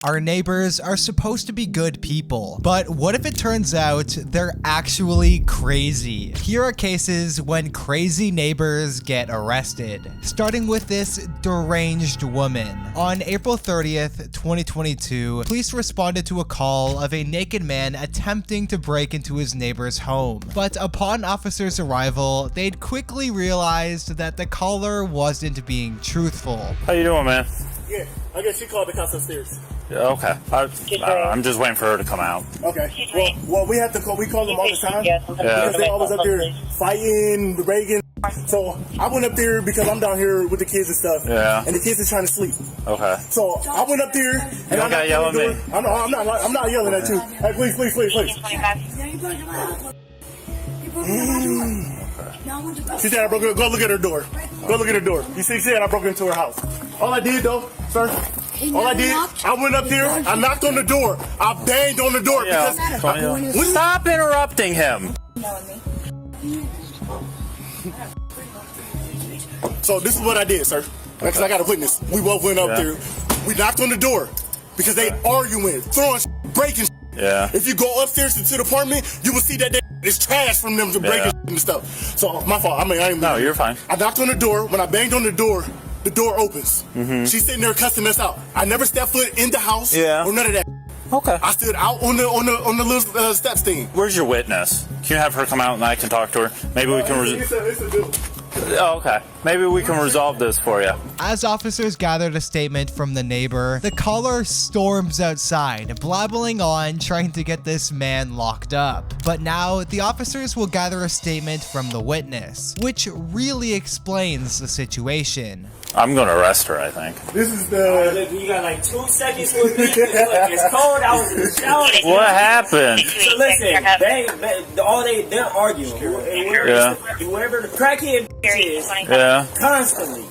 Our neighbors are supposed to be good people, but what if it turns out they're actually crazy? Here are cases when crazy neighbors get arrested, starting with this deranged woman. On April 30th, 2022, police responded to a call of a naked man attempting to break into his neighbor's home. But upon officers' arrival, they'd quickly realized that the caller wasn't being truthful. How you doing, man? Yeah, I guess she called the cops upstairs. Yeah, okay. I'm just waiting for her to come out. Okay. Well, we have to call. We call them all the time. Because they always up there fighting, Reagan. So I went up there because I'm down here with the kids and stuff. Yeah. And the kids are trying to sleep. Okay. So I went up there and You don't gotta yell at me. I'm not yelling at you. Hey, please. She said I broke it. Go look at her door. Go look at her door. You see, she said I broke into her house. All I did though, sir. All I did, I went up there, I knocked on the door, I banged on the door because Stop interrupting him. So this is what I did, sir. Because I got a witness. We both went up there. We knocked on the door because they arguing, throwing, breaking. Yeah. If you go upstairs to the apartment, you will see that it's trash from them to breaking and stuff. So my fault. No, you're fine. I knocked on the door. When I banged on the door opens. She's sitting there cussing us out. I never stepped foot in the house or none of that. Okay. I stood out on the little steps thing. Where's your witness? Can you have her come out and I can talk to her? Maybe we can. It's a dude. Oh, okay. Maybe we can resolve this for you. As officers gathered a statement from the neighbor, the caller storms outside, blabbling on, trying to get this man locked up. But now, the officers will gather a statement from the witness, which really explains the situation. I'm gonna arrest her, I think. This is the... You got like 2 seconds with me. It's cold. I was in the shower. What happened? So listen, they're arguing. Whoever the crackhead is, constantly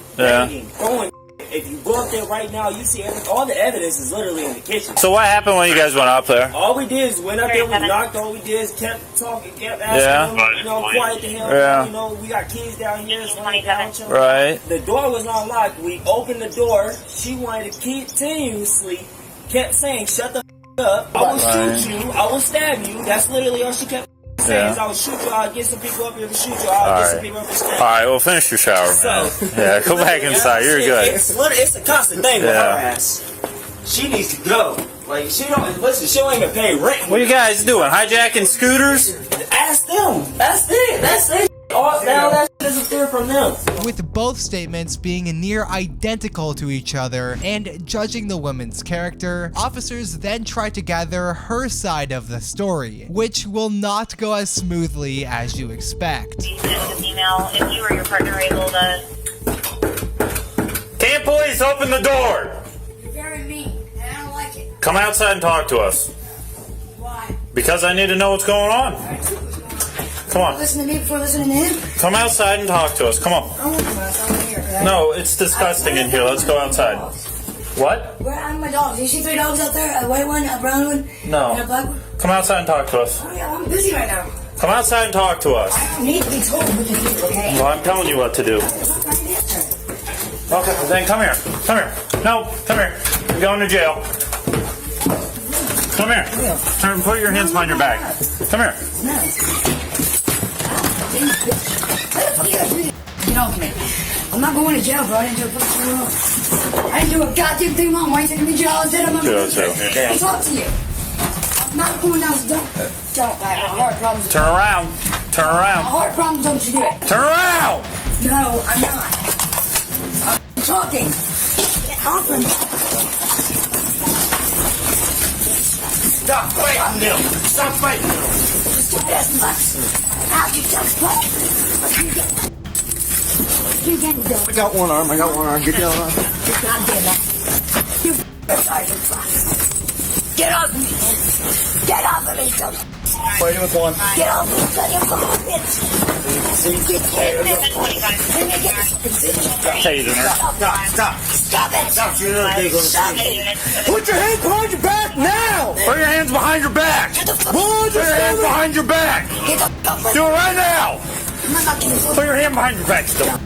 going. If you go up there right now, you see all the evidence is literally in the kitchen. So what happened when you guys went up there? All we did is went up there, we knocked, all we did is kept talking, kept asking them, quiet the hell, we got kids down here, so Right. The door was not locked. We opened the door. She wanted to continuously kept saying, shut the up. I will shoot you. I will stab you. That's literally all she kept saying. I will shoot you. I'll get some people up here to shoot you. I'll get some people up here to stab you. Alright, well finish your shower, man. Go back inside. You're good. It's a constant thing with her ass. She needs to go. Like, she don't even pay rent. What are you guys doing? Hijacking scooters? Ask them. That's it. All that shit is clear from them. With both statements being near identical to each other and judging the woman's character, officers then try to gather her side of the story, which will not go as smoothly as you expect. Email if you or your partner are able to. Can't police open the door? You're very mean, and I don't like it. Come outside and talk to us. Why? Because I need to know what's going on. Come on. Listen to me before listening to him? Come outside and talk to us. Come on. I want to come outside here. Okay? No, it's disgusting in here. Let's go outside. What? Where are my dogs? You see 3 dogs out there? A white one, a brown one, No. and a black one? Come outside and talk to us. Oh, yeah, I'm busy right now. Come outside and talk to us. I don't need to be told what to do, okay? Well, I'm telling you what to do. I'm not trying to answer. Okay, then come here. Come here. No, come here. You're going to jail. Come here. Turn, put your hands behind your back. Come here. Get off me. I'm not going to jail, bro. I didn't do a fucking wrong. I didn't do a goddamn thing wrong. Why are you taking me to jail? I said I'm not going to jail. I'll talk to you. I'm not going down. Don't. I have heart problems. Turn around. Turn around. Heart problems don't you do it. Turn around. No, I'm not. I'm talking. Get off of me. Stop fighting them. Stop fighting them. Stupid ass nuts. Ow, you just what? You get it, I got one arm. Get the other arm. you goddamn ass. You sergeant fuck. Get off of me. Get off of me, son. What are you doing? Get off of me, son. You fucking bitch. Taser her. Stop it. Stop it. Put your hands behind your back now! Put your hands behind your back. Put your hands behind your back. Get the fuck off. Do it right now. I'm not getting Put your hand behind your back still.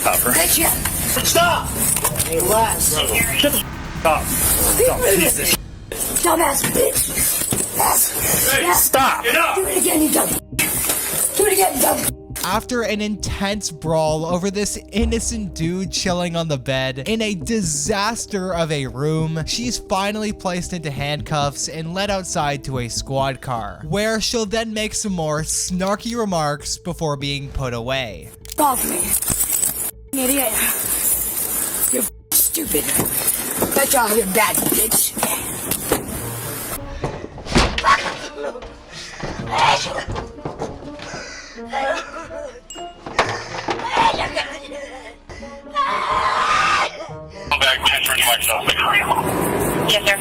Tougher. Get you. Stop. Hey, relax. Stop. Piece of shit. Dumbass bitch. Hey, stop. Get up. Do it again, you dumb. Do it again, dumb. After an intense brawl over this innocent dude chilling on the bed in a disaster of a room, she's finally placed into handcuffs and led outside to a squad car, where she'll then make some more snarky remarks before being put away. Off me. Idiot. You're stupid. Bet y'all you're bad, bitch. Yes, sir.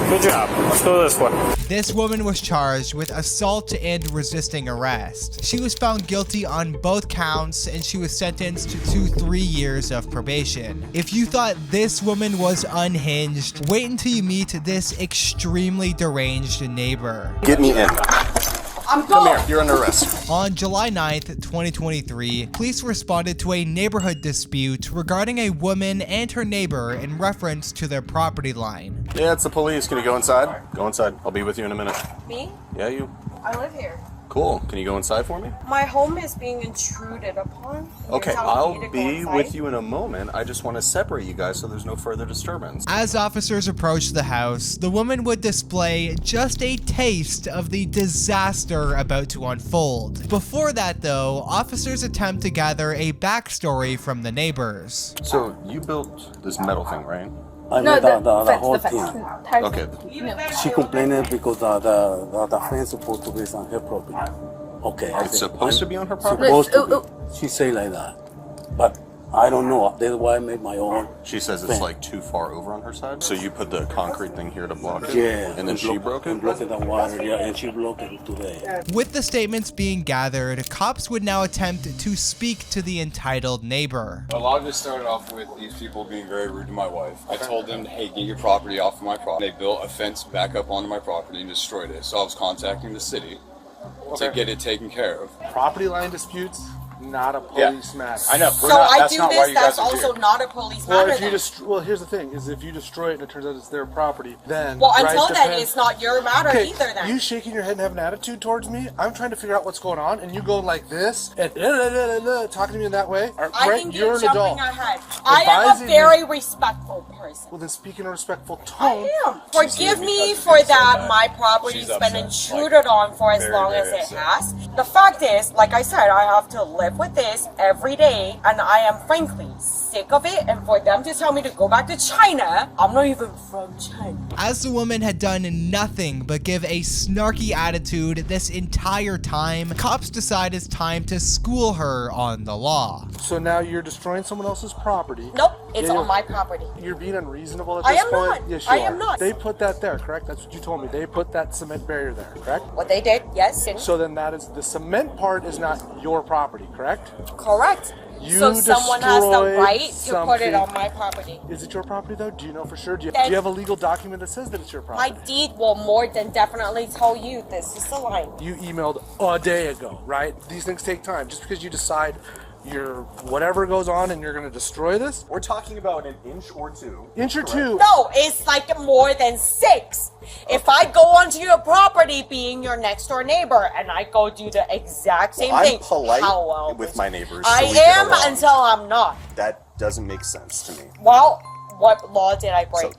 Good job. Let's go this way. This woman was charged with assault and resisting arrest. She was found guilty on both counts and she was sentenced to 3 years of probation. If you thought this woman was unhinged, wait until you meet this extremely deranged neighbor. Get me in. I'm Come going. here, you're under arrest. On July 9th, 2023, police responded to a neighborhood dispute regarding a woman and her neighbor in reference to their property line. Yeah, it's the police. Can you go inside? Go inside. I'll be with you in a minute. Me? Yeah, you. I live here. Cool. Can you go inside for me? My home is being intruded upon. Okay, You're telling me I'll to go be inside? with you in a moment. I just want to separate you guys so there's no further disturbance. As officers approached the house, the woman would display just a taste of the disaster about to unfold. Before that though, officers attempt to gather a backstory from the neighbors. So, you built this metal thing, right? I No, made the whole fence. thing. Okay. She complained because the fence supposed to be on her property. Okay. I It's said, supposed to be on her property? Supposed to be. She say like that. But I don't know. That's why I made my own. She says it's fence. like too far over on her side. So you put the concrete thing here to block it? Yeah. And then she broke it? And blocked the water, yeah, and she blocked it today. With the statements being gathered, cops would now attempt to speak to the entitled neighbor. A lot of it started off with these people being very rude to my wife. I told them, hey, get your property off of my property. They built a fence back up onto my property and destroyed it. So I was contacting the city to get it taken care of. Property line disputes, not a police matter. I know. So I do this, that's also not a police Well, matter if you then. well, here's the thing: is if you destroy it and it turns out it's their property, then Well, until then, depends. it's not your matter Okay, either then. you shaking your head and have an attitude towards me. I'm trying to figure out what's going on, and you going like this and talking to me in that way. I Right? think You're you're an jumping adult. ahead. I am a Advising very respectful person. Well, then speak in a respectful I tone. am. Forgive me for that. My property's She's been upset. intruded on for as Very, long very as it upset. has. The fact is, like I said, I have to live with this every day, and I am frankly sick of it. And for them to tell me to go back to China, I'm not even from China. As the woman had done nothing but give a snarky attitude this entire time, cops decide it's time to school her on the law. So now you're destroying someone else's property. Nope, it's Yeah, on my property. You're being unreasonable at I this am point. not. Yes, you I are. am not. They put that there, correct? That's what you told me. They put that cement barrier there, correct? What they did, yes, and So then that is the cement part is not your property, correct? correct. You So someone has the destroyed right to put something. it on my property. Is it your property though? Do you know for sure? Do you That- have a legal document that says that it's your My property? deed will more than definitely tell you this is the line. You emailed a day ago, right? These things take time. Just because you decide you're whatever goes on and you're going to destroy this, We're talking about an inch or two. inch or two. No, it's like more than 6. If I go onto your property being your next door neighbor and I go do the exact same I'm thing. polite how well with is- my neighbors. I so we get am along. until I'm not. That doesn't make sense to me. Well, what law did I break?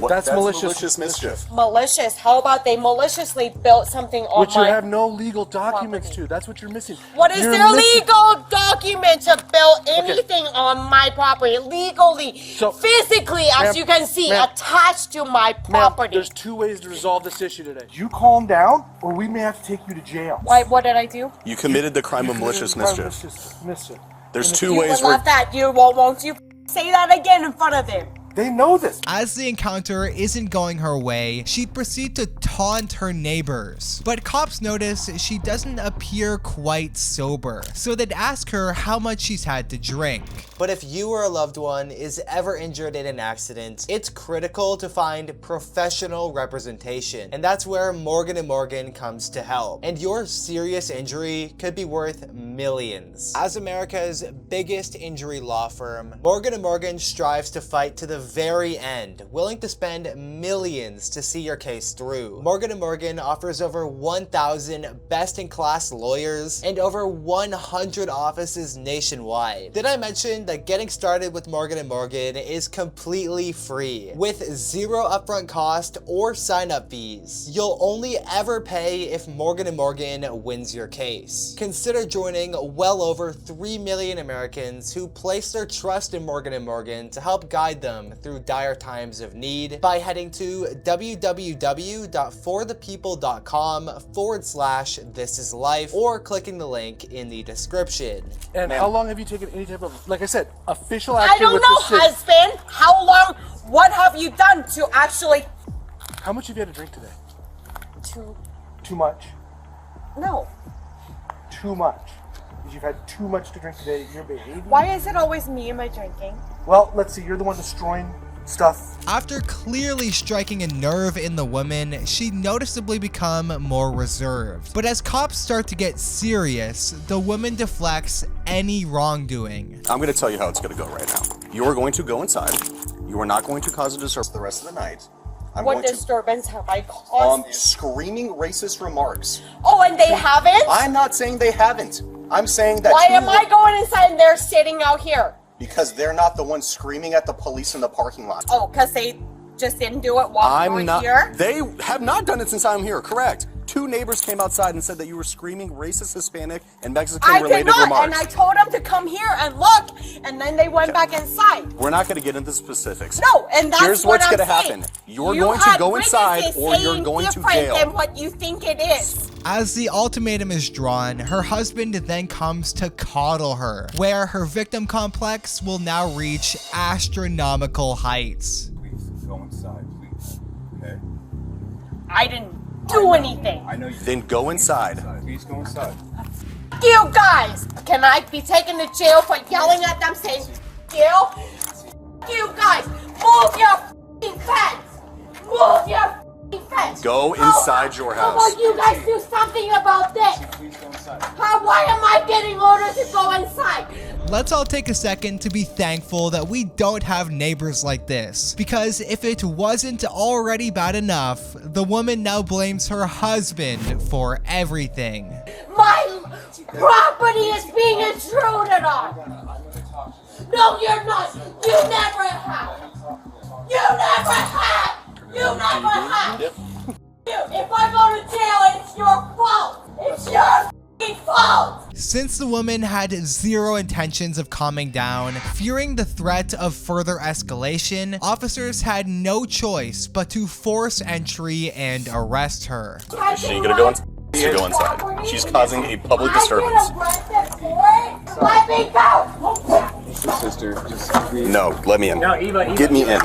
That's malicious mischief. Malicious. How about they maliciously built something on Which you my have no legal documents property. to. That's what you're missing. What is You're their missing- legal document to build anything on my property legally, So- physically, as Ma'am, you can see, ma'am. attached to my Ma'am, property? there's 2 ways to resolve this issue today. You calm down, or we may have to take you to jail. Why? What did I do? You committed the crime of malicious mischief. Mischief. There's And if 2 You ways would love that. You won't you say that again in front of them? They know this. As the encounter isn't going her way, she proceeds to taunt her neighbors. But cops notice she doesn't appear quite sober, so they'd ask her how much she's had to drink. But if you or a loved one is ever injured in an accident, it's critical to find professional representation. And that's where Morgan & Morgan comes to help. And your serious injury could be worth millions. As America's biggest injury law firm, Morgan & Morgan strives to fight to the very end, willing to spend millions to see your case through. Morgan & Morgan offers over 1,000 best-in-class lawyers and over 100 offices nationwide. Did I mention that getting started with Morgan & Morgan is completely free, with zero upfront cost or sign-up fees? You'll only ever pay if Morgan & Morgan wins your case. Consider joining well over 3 million Americans who place their trust in Morgan & Morgan to help guide them through dire times of need by heading to www.forthepeople.com/thisislife or clicking the link in the description. And how long have you taken any type of, like I said, official action? I don't know, husband. How long? What have you done to actually? How much have you had to drink today? Too much? No. Too much. You've had too much to drink today. Your behavior. Why is it always me and my drinking? Well, let's see. You're the one destroying stuff. After clearly striking a nerve in the woman, she noticeably become more reserved. But as cops start to get serious, the woman deflects any wrongdoing. I'm going to tell you how it's going to go right now. You are going to go inside. You are not going to cause a disturbance the rest of the night. What disturbance have I caused? Screaming racist remarks. Oh, and they haven't? I'm not saying they haven't. I'm saying that. Why am I going inside and they're sitting out here? Because they're not the ones screaming at the police in the parking lot. Oh, because they just didn't do it while you were here? They have not done it since I'm here, correct. 2 neighbors came outside and said that you were screaming racist Hispanic and Mexican-related remarks. I did not, and I told them to come here and look, and then they went back inside. We're not going to get into specifics. No, and that's Here's what what's I'm going to saying. happen. You're going to go inside or you're going to jail. Than what you think it is. As the ultimatum is drawn, her husband then comes to coddle her, where her victim complex will now reach astronomical heights. Please, go inside, please. Okay? I didn't do anything. I know you. Then go inside. Please go inside. You guys! Can I be taken to jail for yelling at them saying, you? You guys! Move your f***ing fence! Move your f***ing fence! Go inside your house. How about you guys do something about this? Please go inside. Why am I getting orders to go inside? Let's all take a second to be thankful that we don't have neighbors like this, because if it wasn't already bad enough, the woman now blames her husband for everything. My property is being intruded on! No, you're not! You never have! You never have! You never have! If I go to jail, it's your fault! It's your f***ing fault! Since the woman had zero intentions of calming down, fearing the threat of further escalation, officers had no choice but to force entry and arrest her. She ain't gonna go inside. To go inside. She's causing a public disturbance. Let me go! Sister, just please. No, let me in. No, Eva, Get me in.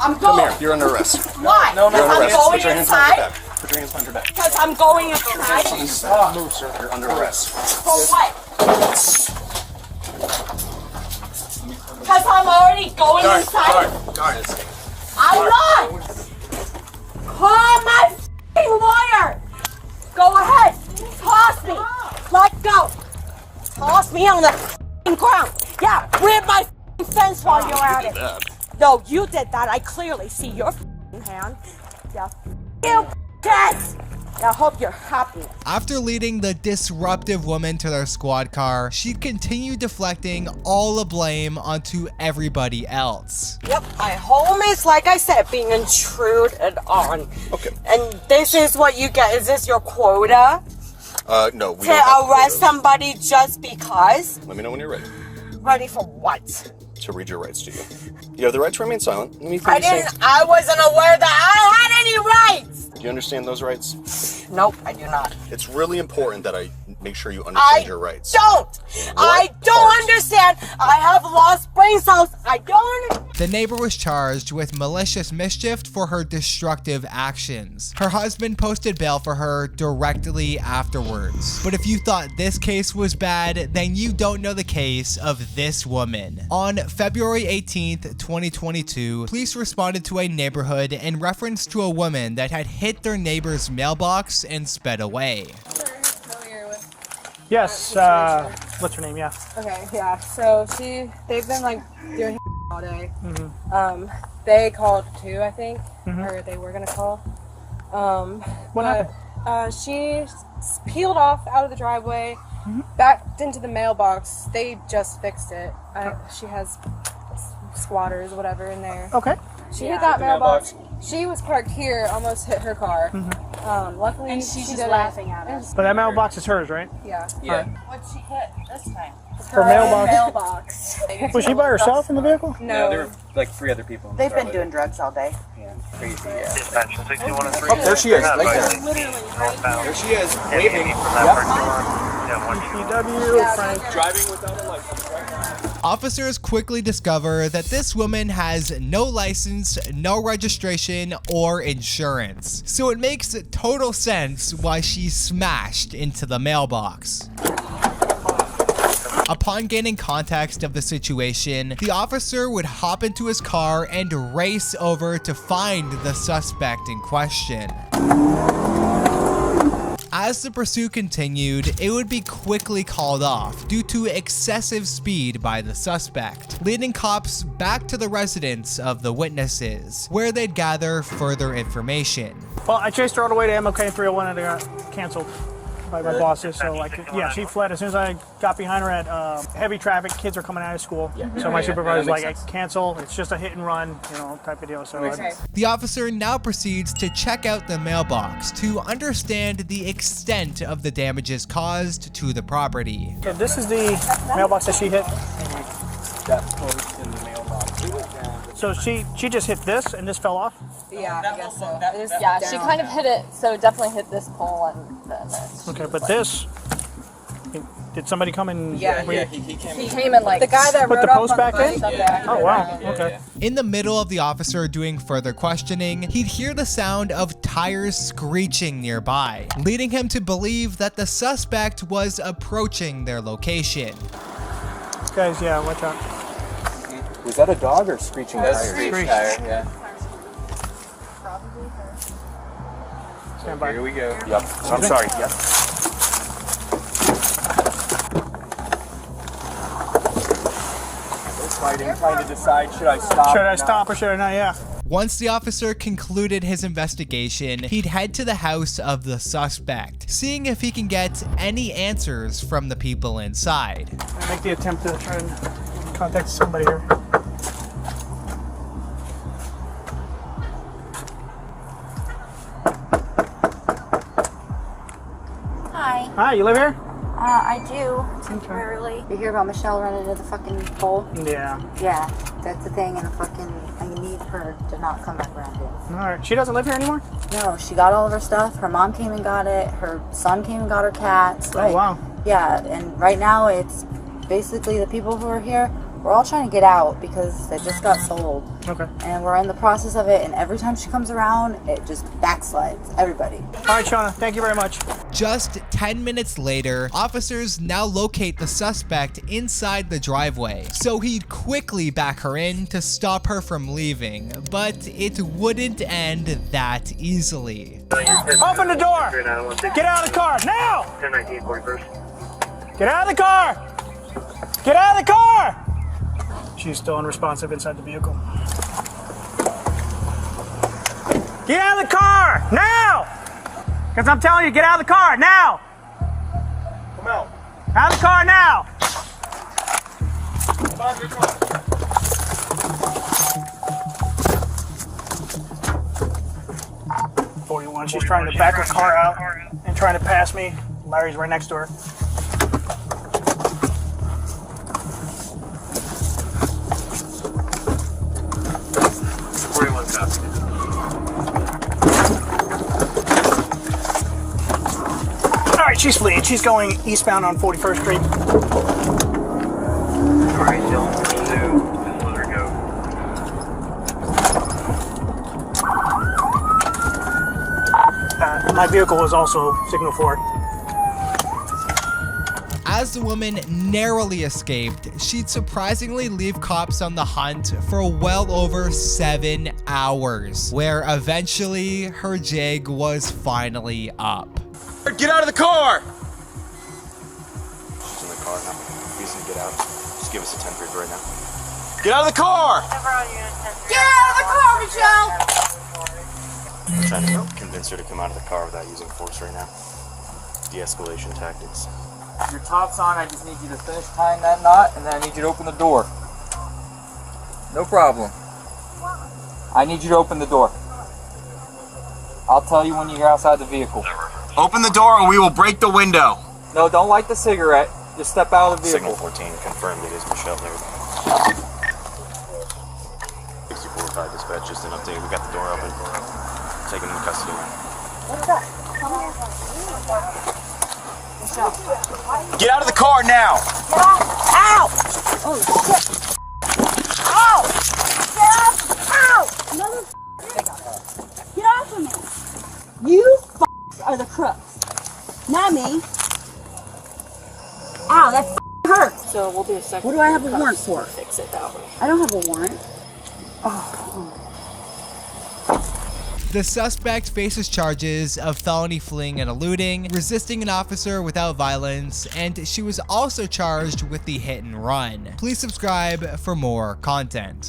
I'm going. Come here. You're under arrest. Why? You're under I'm arrest. going Put your hands behind your inside. back. Put your hands behind your back. Because I'm going inside. Move, sir. You're under arrest. For what? Because I'm already going inside. I'm not. Call my f***ing lawyer. Go ahead. Toss me. Let go. Toss me on the f***ing ground. Yeah, rip my f***ing fence while you're at it. No, you did that. I clearly see your f***ing hand. Yeah. You f***ers. I hope you're happy. After leading the disruptive woman to their squad car, she continued deflecting all the blame onto everybody else. Yep, my home is, like I said, being intruded on. Okay. And this is what you get. Is this your quota? No, we To don't have arrest quotas. somebody just because? Let me know when you're ready. Ready for what? To read your rights to you. You have the right to remain silent. I wasn't aware that I had any rights! Do you understand those rights? Nope, I do not. It's really important that I make sure you understand your rights. I don't understand. I have lost brain Elaine's house. I don't. The neighbor was charged with malicious mischief for her destructive actions. Her husband posted bail for her directly afterwards. But if you thought this case was bad, then you don't know the case of this woman. On February 18th, 2022, police responded to a neighborhood in reference to a woman that had hit their neighbor's mailbox and sped away. Yes, what's her name? Yeah. Okay, yeah. So they've been like doing all day. They called too, I think, or they were gonna call. What happened? She peeled off out of the driveway, backed into the mailbox. They just fixed it. She has squatters, whatever, in there. Okay. She hit that mailbox. She was parked here, almost hit her car. Luckily, And she's she just did laughing at us. But that mailbox is hers, right? Yeah. Yeah. What'd she hit this time? Her mailbox. mailbox. Was she by herself in the vehicle? No. there were like 3 other people. They've been doing drugs all day. Yeah, crazy. Yeah. Dispatch 61 and 3. Oh, there she is, right there. Literally. There she is, Waving waving. from that parking lot. Yeah, PW. Driving without a license, right? Officers quickly discover that this woman has no license, no registration, or insurance. So it makes total sense why she smashed into the mailbox. Upon gaining context of the situation, the officer would hop into his car and race over to find the suspect in question. As the pursuit continued, it would be quickly called off due to excessive speed by the suspect, leading cops back to the residence of the witnesses, where they'd gather further information. Well, I chased her all the way to MLK 301 and it got canceled by my bosses. So, like, yeah, she fled as soon as I got behind her at heavy traffic. Kids are coming out of school. So my supervisor's like, cancel. It's just a hit and run, you know, type of deal. So the officer now proceeds to check out the mailbox to understand the extent of the damages caused to the property. So this is the mailbox that she hit. That post in the mailbox. So she just hit this and this fell off? Yeah, I guess so. Yeah, she kind of hit it, so definitely hit this pole and then this. Okay, but this, did somebody come and... Yeah, he came He came in like... The guy that put rode the up post on the back in? bike. Yeah. Oh, wow, okay. In the middle of the officer doing further questioning, he'd hear the sound of tires screeching nearby, leading him to believe that the suspect was approaching their location. Guys, yeah, watch out. Was that a dog or screeching tire? Screech. Tire, yeah. Stand by. Here we go. Yep. I'm sorry. Yep. Fighting, trying to decide, should I stop? Should I stop or should I not? Yeah. Once the officer concluded his investigation, he'd head to the house of the suspect, seeing if he can get any answers from the people inside. I make the attempt to try and contact somebody here. Hi. Hi, you live here? I do, temporarily. You hear about Michelle running into the fucking pole? Yeah. Yeah, that's the thing, and I need her to not come back around here. Alright, she doesn't live here anymore? No, she got all of her stuff. Her mom came and got it. Her son came and got her cats. Oh, wow. Yeah, and right now it's basically the people who are here, we're all trying to get out because they just got sold. Okay. And we're in the process of it, and every time she comes around, it just backslides. Everybody. Alright, Shauna, thank you very much. Just 10 minutes later, officers now locate the suspect inside the driveway, so he'd quickly back her in to stop her from leaving, but it wouldn't end that easily. Open the door! Get out of the car, now! 1019 41st. Get out of the car! Get out of the car! She's still unresponsive inside the vehicle. Get out of the car, now! Because I'm telling you, get out of the car, now! Come out. Out of the car, now! Come out of your car. 41, she's trying to back her car out and trying to pass me. Larry's right next to her. Alright, she's fleeing. She's going eastbound on 41st Street. Alright, don't pursue. My vehicle was also signal for it. As the woman narrowly escaped, she'd surprisingly leave cops on the hunt for well over 7 hours, where eventually her jig was finally up. Get out of the car! She's in the car now. Please get out. Just give us a 10-3 right now. Get out of the car! Get out of the car, Michelle! I'm trying to convince her to come out of the car without using force right now. De-escalation tactics. Your top's on, I just need you to finish tying that knot, and then I need you to open the door. No problem. I need you to open the door. I'll tell you when you're outside the vehicle. Open the door or we will break the window. No, don't light the cigarette. Just step out of the vehicle. Signal 14 confirmed it is Michelle there. 64-5 dispatch, just an update. We got the door open. Taking into custody now. What's that? Get out of the car now! Get out! Ow! Oh, shit! Ow! Get off! Ow! Mother... Get off of me! You are the crooks, not me. Ow, that hurts. So we'll do a second. What do I have a warrant for? Fix it that way. I don't have a warrant. Oh. The suspect faces charges of felony fleeing and eluding, resisting an officer without violence, and she was also charged with the hit and run. Please subscribe for more content.